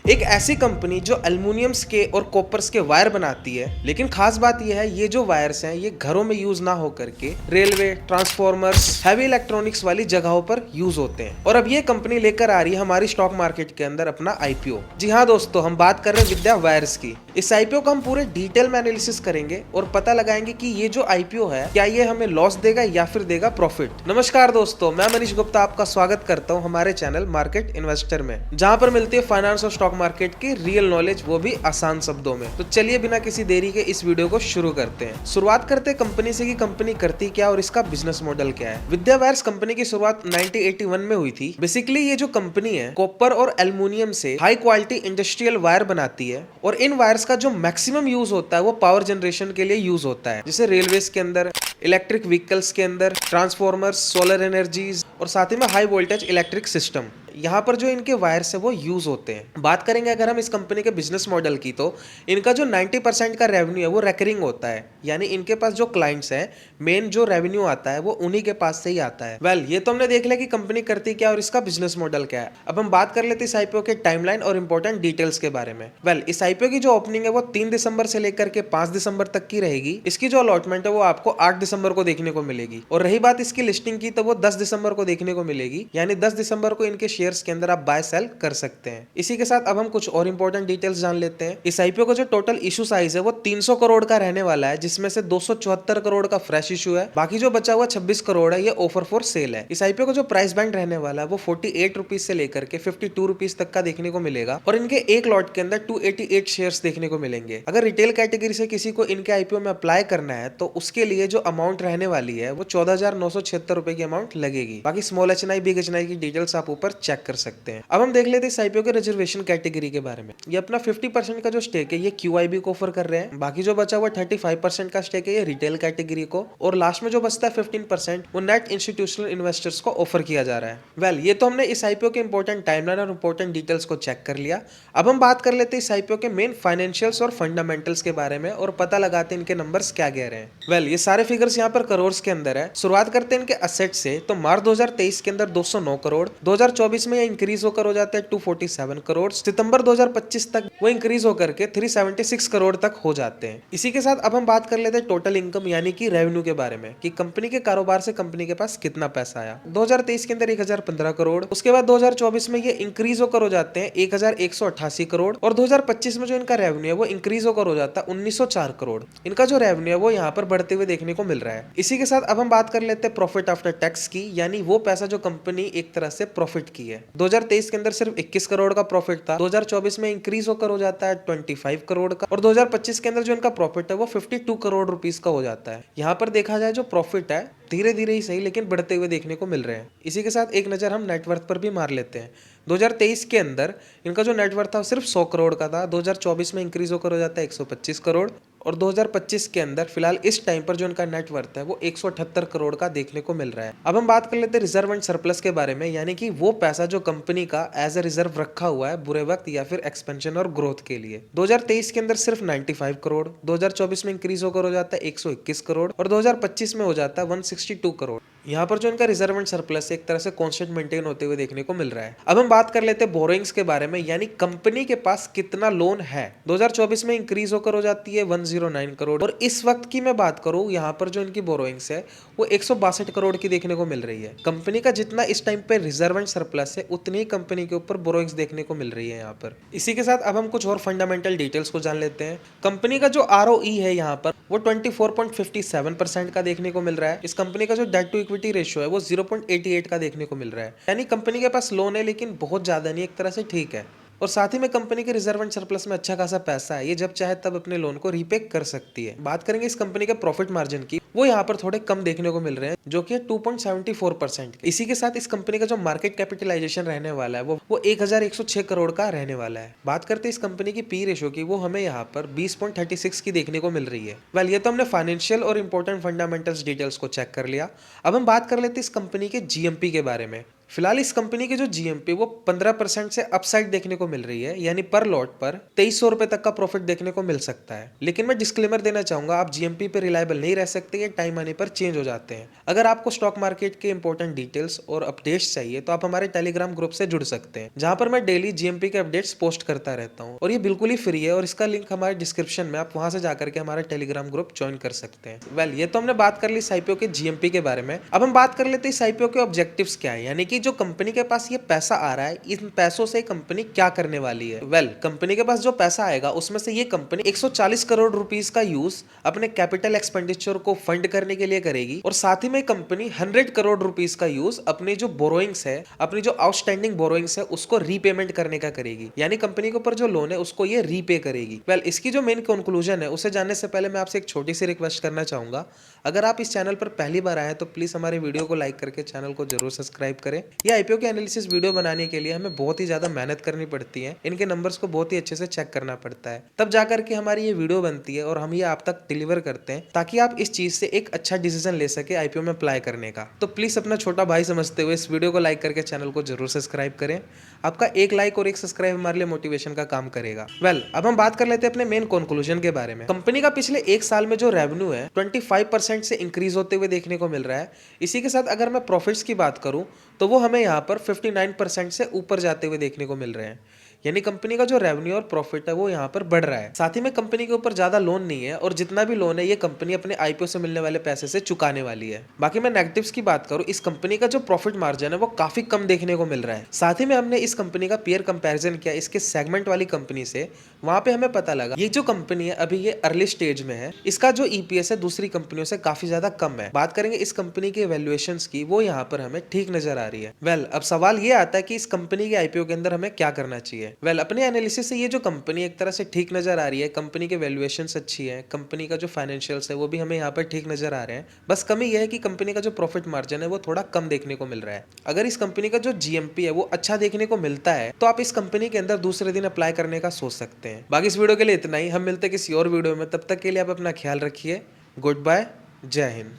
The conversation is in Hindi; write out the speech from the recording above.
एक ऐसी कंपनी जो एल्युमिनियम्स के और कॉपर्स के वायर बनाती है, लेकिन खास बात यह है ये जो वायर्स हैं ये घरों में यूज ना हो करके रेलवे, ट्रांसफॉर्मर्स, हैवी इलेक्ट्रॉनिक्स वाली जगहों पर यूज होते हैं। और अब ये कंपनी लेकर आ रही है हमारी स्टॉक मार्केट के अंदर अपना आईपीओ। जी हाँ दोस्तों, हम बात कर रहे हैं विद्या वायर्स की। इस आईपीओ का हम पूरे डिटेल में एनालिसिस करेंगे और पता लगाएंगे कि ये जो आईपीओ है क्या ये हमें लॉस देगा या फिर देगा प्रॉफिट। नमस्कार दोस्तों, मैं मनीष गुप्ता आपका स्वागत करता हूँ हमारे चैनल मार्केट इन्वेस्टर में, जहाँ पर मिलती है फाइनेंस और स्टॉक मार्केट की रियल नॉलेज, वो भी आसान शब्दों में। तो चलिए बिना किसी देरी के इस वीडियो को शुरू करते हैं। शुरुआत करते हैं कंपनी से कि कंपनी करती क्या और इसका बिजनेस मॉडल क्या है। विद्या वायर्स कंपनी की शुरुआत 1981 में हुई थी। बेसिकली ये जो कंपनी है कॉपर और एल्युमिनियम से हाई क्वालिटी इंडस्ट्रियल वायर बनाती है और इन वायर्स का जो मैक्सिमम यूज होता है वो पावर जनरेशन के लिए यूज होता है, जैसे रेलवेज के अंदर, इलेक्ट्रिक व्हीकल्स के अंदर, ट्रांसफॉर्मर्स, सोलर एनर्जीज और साथ ही में हाई वोल्टेज इलेक्ट्रिक सिस्टम। यहाँ पर जो इनके वायर्स है वो यूज होते हैं। बात करेंगे अगर हम इस कंपनी के बिजनेस मॉडल की, तो इनका जो 90% का रेवेन्यू है वो रेकरिंग होता है, यानी इनके पास जो क्लाइंट्स हैं मेन जो रेवेन्यू आता है वो उन्हीं के पास से ही आता है। ये तो हमने देख लिया कि कंपनी करती क्या और इसका बिजनेस मॉडल क्या है। अब हम बात कर लेते हैं इस आईपीओ के टाइमलाइन और इंपॉर्टेंट डिटेल्स के बारे में। इस आईपीओ की जो ओपनिंग है वो 3 दिसंबर से लेकर के 5 दिसंबर तक की रहेगी। इसकी जो अलॉटमेंट है वो आपको 8 दिसंबर को देखने को मिलेगी और रही बात इसकी लिस्टिंग की, तो वो 10 दिसंबर को देखने को मिलेगी, यानी 10 दिसंबर को इनके शेयर्स के अंदर आप बाय सेल कर सकते हैं। इसी के साथ अब हम कुछ और इंपॉर्टेंट डिटेल्स जान लेते हैं। इस आईपीओ का जो टोटल इशू साइज है वो 300 करोड़ का रहने वाला है, जिसमें से 274 करोड़ का फ्रेश इशू है, बाकी जो बचा हुआ 26 करोड़ है ये ऑफर फॉर सेल है। इस आईपीओ का जो प्राइस बैंड रहने वाला है वो 48 रुपीज से लेकर के 52 रुपीज तक का देखने को मिलेगा और इनके एक लॉट के अंदर 288 शेयर्स देखने को मिलेंगे। अगर रिटेल कैटेगरी से किसी को इनके आईपीओ में अप्लाई करना है तो उसके लिए जो अमाउंट रहने वाली है वो 14,976 रुपए की अमाउंट लगेगी। बाकी स्मॉल एचएनआई, बिग एचएनआई की डिटेल्स आप ऊपर चेक कर सकते हैं। अब हम देख लेते हैं इस आईपीओ के रिजर्वेशन कैटेगरी के बारे में। ये अपना 50% का जो स्टेक है ये क्यूआईबी को ऑफर कर रहे हैं, बाकी जो बचा हुआ 35% का स्टेक है ये रिटेल कैटेगरी को, और लास्ट में जो बचता है 15% वो नेट इंस्टीट्यूशनल इन्वेस्टर्स को ऑफर किया जा रहा है। ये तो हमने इस आईपीओ के इंपॉर्टेंट टाइमलाइन और इंपॉर्टेंट डिटेल्स को चेक कर लिया। अब हम बात कर लेते हैं इस आईपीओ के मेन फाइनेंशियल्स और फंडामेंटल्स के बारे में और पता लगाते हैं इनके नंबर्स क्या कह रहे हैं। ये सारे फिगर्स यहाँ पर करोड़ के अंदर है। शुरुआत करते हैं इनके असेट से, तो मार्च 2023 के अंदर 209 करोड़, 2024 में ये इंक्रीज होकर हो जाता है 247 करोड़, सितंबर 2025 तक वो इंक्रीज होकर के 376 करोड़ तक हो जाते हैं। इसी के साथ अब हम बात कर लेते हैं टोटल इनकम यानी कि रेवेन्यू के बारे में, कि कंपनी के कारोबार से कंपनी के पास कितना पैसा आया। 2023 के अंदर 1015 करोड़, उसके बाद 2024 में ये इंक्रीज होकर हो जाते हैं 1188 करोड़, और 2025 में जो इनका रेवेन्यू है वो इंक्रीज होकर हो जाता है 1904 करोड़। इनका जो रेवेन्यू है वो यहाँ पर बढ़ते हुए देखने को मिल रहा है। इसी के साथ अब हम बात कर लेते हैं प्रॉफिट आफ्टर टैक्स की, यानी वो पैसा जो कंपनी एक तरह से प्रॉफिट की है। 2023 के अंदर सिर्फ 21 करोड़ का प्रॉफिट था, 2024 में इंक्रीज होकर हो जाता है 25 करोड़ का, और 2025 के अंदर जो इनका प्रॉफिट है वो 52 करोड़ रुपीस का हो जाता है। यहाँ पर देखा जाए जो प्रॉफिट है धीरे धीरे ही सही लेकिन बढ़ते हुए देखने को मिल रहे हैं। इसी के साथ एक नजर हम नेटवर्थ पर भी मार लेते हैं। 2023 के अंदर इनका जो नेटवर्थ था सिर्फ 100 करोड़ का था, 2024 में इंक्रीज होकर हो जाता है 125 करोड़, और 2025 के अंदर फिलहाल इस टाइम पर जो इनका नेटवर्थ है वो 178 करोड़ का देखने को मिल रहा है। अब हम बात कर लेते हैं रिजर्व एंड सरप्लस के बारे में, यानी कि वो पैसा जो कंपनी का एज ए रिजर्व रखा हुआ है बुरे वक्त या फिर एक्सपेंशन और ग्रोथ के लिए। 2023 के अंदर सिर्फ 95 करोड़, 2024 में इंक्रीज होकर हो जाता है 121 करोड़, और 2025 में हो जाता है 162 करोड़। यहाँ पर जो इनका रिजर्व एंड सरप्लस एक तरह से कांस्टेंट मेंटेन होते हुए देखने को मिल रहा है। अब हम बात कर लेते हैं बोरोइंग्स के बारे में, यानी कंपनी के पास कितना लोन है। 2024 में इंक्रीज होकर हो जाती है 109 करोड़, और इस वक्त की मैं बात करूं यहाँ पर जो इनकी बोरोइंग्स है वो 162 करोड़ की देखने को मिल रही है। कंपनी का जितना इस टाइम पे रिजर्व एंड सरप्लस है उतनी ही कंपनी के ऊपर बोरोइंग्स देखने को मिल रही है यहाँ पर। इसी के साथ अब हम कुछ और फंडामेंटल डिटेल्स को जान लेते हैं। कंपनी का जो आरओई है यहाँ पर वो 24.57% का देखने को मिल रहा है। इस कंपनी का जो डेट टू इक्विटी रेशियो है वो 0.88 का देखने को मिल रहा है, यानी कंपनी के पास लोन है लेकिन बहुत ज्यादा नहीं, एक तरह से ठीक है। और साथ ही में कंपनी के रिजर्व एंड सरप्लस में अच्छा खासा पैसा है, ये जब चाहे तब अपने लोन को रीपे कर सकती है। बात करेंगे इस कंपनी के प्रॉफिट मार्जिन की, वो यहाँ पर थोड़े कम देखने को मिल रहे हैं, जो कि 2.74%। इसी के साथ इस कंपनी का जो मार्केट कैपिटलाइजेशन रहने वाला है वो 1106 करोड़ का रहने वाला है। बात करते हैं इस कंपनी की पी रेशियो की, वो हमें यहाँ पर 20.36 की देखने को मिल रही है। ये तो हमने फाइनेंशियल और इंपॉर्टेंट फंडामेंटल्स डिटेल्स को चेक कर लिया। अब हम बात कर लेते हैं इस कंपनी के जीएमपी के बारे में। फिलहाल इस कंपनी की जो जीएमपी वो 15% से अपसाइड देखने को मिल रही है, यानी पर लॉट पर 2300 रुपए तक का प्रॉफिट देखने को मिल सकता है। लेकिन मैं डिस्क्लेमर देना चाहूंगा, आप जीएमपी पे रिलायबल नहीं रह सकते, ये टाइम आने पर चेंज हो जाते हैं। अगर आपको स्टॉक मार्केट के इंपॉर्टेंट डिटेल्स और अपडेट्स चाहिए तो आप हमारे टेलीग्राम ग्रुप से जुड़ सकते हैं, जहां पर मैं डेली जीएमपी के अपडेट्स पोस्ट करता रहता हूँ और ये बिल्कुल ही फ्री है और इसका लिंक हमारे डिस्क्रिप्शन में, आप वहां से जाकर के हमारा टेलीग्राम ग्रुप ज्वाइन कर सकते हैं। वेल, ये तो हमने बात कर ली इस आईपीओ के जीएमपी के बारे में। अब हम बात कर लेते हैं इस आईपीओ के ऑब्जेक्टिव्स क्या है, यानी कि जो कंपनी के पास ये पैसा आ रहा है, इन पैसों से कंपनी क्या करने वाली है। वेल, कंपनी के पास जो पैसा आएगा उसमें से ये कंपनी 140 करोड़ रुपीस का यूज अपने कैपिटल एक्सपेंडिचर को फंड करने के लिए करेगी और साथ ही में कंपनी 100 करोड़ रुपीस का यूज अपने जो बोरोइंग्स है, अपनी जो आउटस्टैंडिंग बोरोइंग्स है उसको रीपेमेंट करने का करेगी, यानी कंपनी के ऊपर जो लोन है उसको ये रीपे करेगी। वेल, इसकी जो मेन कंक्लूजन है उसे जानने से पहले मैं आपसे एक छोटी सी रिक्वेस्ट करना चाहूंगा। अगर आप इस चैनल पर पहली बार आए तो प्लीज हमारे वीडियो को लाइक करके चैनल को जरूर सब्सक्राइब करें। ये आईपीओ के एनालिसिस वीडियो बनाने के लिए हमें बहुत ही ज्यादा मेहनत करनी पड़ती है, इनके नंबर्स को बहुत ही अच्छे से चेक करना पड़ता है, तब जाकर के हमारी ये वीडियो बनती है और हम ये आप तक डिलीवर करते हैं, ताकि आप इस चीज से एक अच्छा डिसीजन ले सके आईपीओ में अप्लाई करने का। तो प्लीज अपना छोटा भाई समझते हुए इस वीडियो को लाइक करके चैनल को जरूर सब्सक्राइब करें। आपका एक लाइक और एक सब्सक्राइब हमारे लिए मोटिवेशन का काम करेगा। वेल, अब हम बात कर लेते हैं अपने मेन कंक्लूजन के बारे में। कंपनी का पिछले एक साल में जो रेवेन्यू है 25% से इंक्रीज होते हुए देखने को मिल रहा है। इसी के साथ अगर मैं प्रॉफिट्स की बात करूं तो वो हमें यहाँ पर 59% से ऊपर जाते हुए देखने को मिल रहे हैं, यानी कंपनी का जो रेवेन्यू और प्रॉफिट है वो यहाँ पर बढ़ रहा है। साथ ही में कंपनी के ऊपर ज्यादा लोन नहीं है और जितना भी लोन है ये कंपनी अपने आईपीओ से मिलने वाले पैसे से चुकाने वाली है। बाकी मैं नेगेटिव्स की बात करूं, इस कंपनी का जो प्रॉफिट मार्जिन है वो काफी कम देखने को मिल रहा है। साथ ही में हमने इस कंपनी का पीयर कंपैरिजन किया इसके सेगमेंट वाली कंपनी से, वहां पे हमें पता लगा ये जो कंपनी है अभी ये अर्ली स्टेज में है, इसका जो ईपीएस है दूसरी कंपनियों से काफी ज्यादा कम है। बात करेंगे इस कंपनी के वैल्यूएशंस की, वो यहाँ पर हमें ठीक नजर आ रही है। वेल, अब सवाल ये आता है कि इस कंपनी के आईपीओ के अंदर हमें क्या करना चाहिए। वेल, अपने एनालिसिस से ये जो कंपनी एक तरह से ठीक नजर आ रही है, कंपनी के वैल्यूएशंस अच्छी है, कंपनी का जो फाइनेंशियल्स है वो भी हमें यहाँ पर ठीक नजर आ रहे हैं। बस कमी यह है कि कंपनी का जो प्रॉफिट मार्जिन है वो थोड़ा कम देखने को मिल रहा है। अगर इस कंपनी का जो जीएमपी है वो अच्छा देखने को मिलता है तो आप इस कंपनी के अंदर दूसरे दिन अप्लाई करने का सोच सकते हैं। बाकी इस वीडियो के लिए इतना ही, हम मिलते हैं किसी और वीडियो में, तब तक के लिए आप अपना ख्याल रखिए। गुड बाय, जय हिंद।